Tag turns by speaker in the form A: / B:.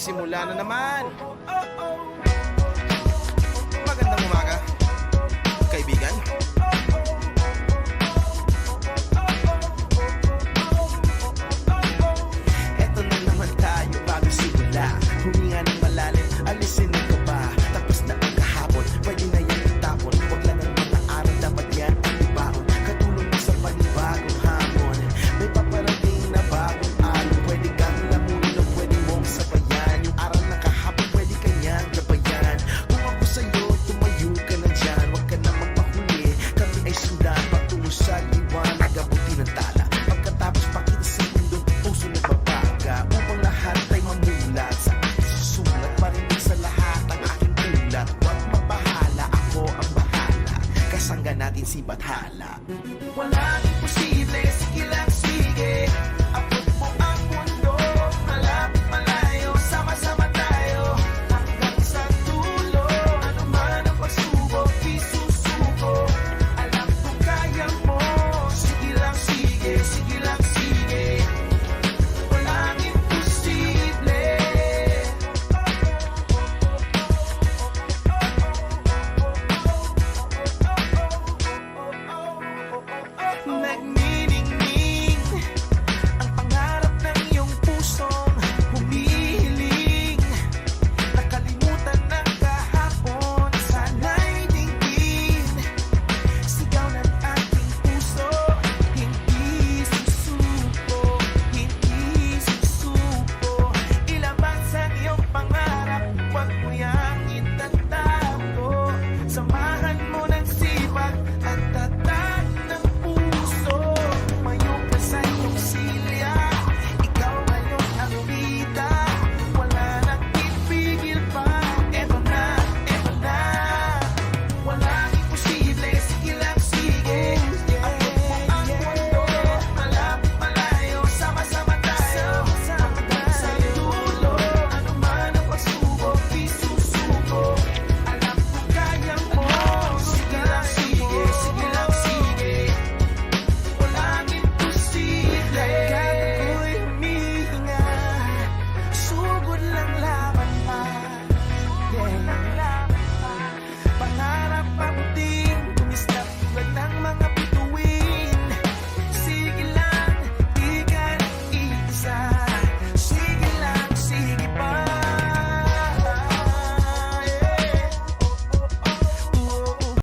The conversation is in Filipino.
A: nagsimula na naman. Magandang umaga, kaibigan. Eto na naman tayo bago simula. Huminga ng malalim, alisin ang kaba. Tapos na ang kahapon, pwede na yan itapon. Huwag lang ang mga araw, dapat yan ang ibaon. Katulong mo sa panibagong hamon. May paparating na bagong alon. Pwede kang lamunin o pwede mong sabayan. Yung araw na kahapon, pwede kanyang gabayan. Kung ako sa'yo, tumayo ka na dyan. Huwag ka na magpahuli, kami ay sundan. Patungo sa liwanag, abuti ng tala. Pagkatapos pakita sa mundo, puso na babaga. Upang lahat ay mamulat sa aking susulat. Marinig sa lahat ang aking ulat. Huwag mabahala, ako ang bahala. Kasangga natin si Bathala. Walang imposible.